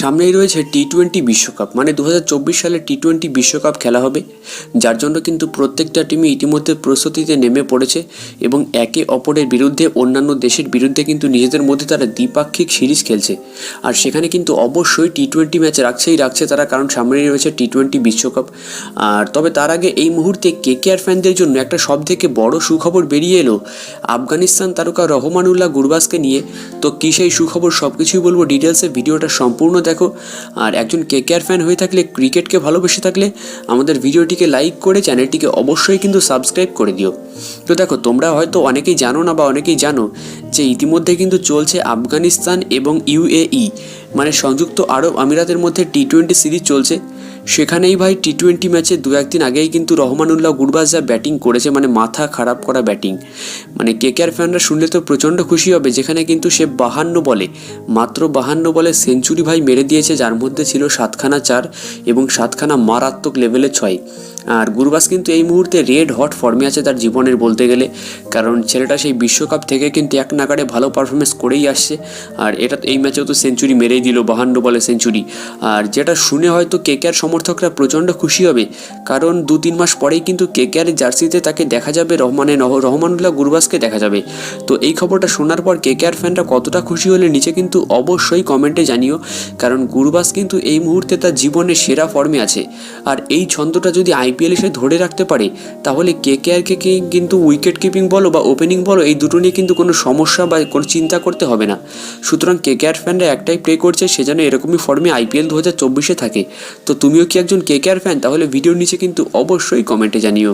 সামনেই রয়েছে টি-20 বিশ্বকাপ, মানে 2024 সালে টি-20 বিশ্বকাপ খেলা হবে, যার জন্য কিন্তু প্রত্যেকটা টিমই ইতিমধ্যে প্রস্তুতিতে নেমে পড়েছে এবং একে অপরের বিরুদ্ধে, অন্যান্য দেশের বিরুদ্ধে কিন্তু নিজেদের মধ্যে তারা দ্বিপাক্ষিক সিরিজ খেলছে। আর সেখানে কিন্তু অবশ্যই টি-20 ম্যাচ রাখছে তারা, কারণ সামনেই রয়েছে টি-20 বিশ্বকাপ। আর তবে তার আগে এই মুহূর্তে কেকেআর ফ্যানদের জন্য একটা সবথেকে বড় সুখবর বেরিয়ে এলো আফগানিস্তান তারকা রহমানুল্লাহ গুরবাজকে নিয়ে। তো কী সেই সুখবর, সব কিছুই বলবো ডিটেলসে, ভিডিওটা সম্পূর্ণ দেখো। আর একজন কেকেআর ফ্যান হয়ে থাকলে, ক্রিকেটকে ভালোবেসে থাকলে আমাদের ভিডিওটিকে লাইক করে চ্যানেলটিকে অবশ্যই কিন্তু সাবস্ক্রাইব করে দিও। তো দেখো, তোমরা হয়তো অনেকেই জানো না বা অনেকেই জানো যে ইতিমধ্যে কিন্তু চলছে আফগানিস্তান এবং ইউএই মানে সংযুক্ত আরব আমিরাতের মধ্যে টি-20 সিরিজ চলছে। সেখানেই ভাই টি-20 ম্যাচে দু একদিন আগেই কিন্তু রহমানুল্লাহ গুরবাজ যা ব্যাটিং করেছে, মানে মাথা খারাপ করা ব্যাটিং। মানে কেকেআর ফ্যানরা শুনলে তো প্রচণ্ড খুশি হবে, যেখানে কিন্তু সে মাত্র 52 বলে সেঞ্চুরি ভাই মেরে দিয়েছে, যার মধ্যে ছিল 7খানা 4 এবং 7খানা মারাত্মক লেভেলের 6। আর গুরবাজ কিন্তু এই মুহূর্তে রেড হট ফর্মে আছে তার জীবনের বলতে গেলে, কারণ ছেলেটা সেই বিশ্বকাপ থেকে কিন্তু এক নাগাড়ে ভালো পারফরমেন্স করেই আসছে। আর এই ম্যাচেও তো সেঞ্চুরি মেরেই দিল, 52 বলে সেঞ্চুরি। আর যেটা শুনে হয়তো কেকেআর সমর্থকরা প্রচণ্ড খুশি হবে, কারণ 2-3 মাস পরেই কিন্তু কেকেআরের জার্সিতে তাকে দেখা যাবে, রহমানুল্লাহ গুরবাজকে দেখা যাবে। তো এই খবরটা শোনার পর কেকেআর ফ্যানরা কতটা খুশি হলে নিচে কিন্তু অবশ্যই কমেন্টে জানিও, কারণ গুরবাজ কিন্তু এই মুহূর্তে তার জীবনের সেরা ফর্মে আছে। আর এই ছন্দটা যদি আইপিএল এসে ধরে রাখতে পারে, তাহলে কেকেআরকে কিন্তু উইকেট কিপিং বলো বা ওপেনিং বলো, এই দুটো নিয়ে কিন্তু কোনো সমস্যা বা কোনো চিন্তা করতে হবে না। সুতরাং কেকেআর ফ্যানরা একটাই প্রে করছে, সে যেন এরকমই ফর্মে আইপিএল 2024-এ থাকে। তো তুমিও কি একজন কেকেআর ফ্যান? তাহলে ভিডিওর নিচে কিন্তু অবশ্যই কমেন্টে জানিও।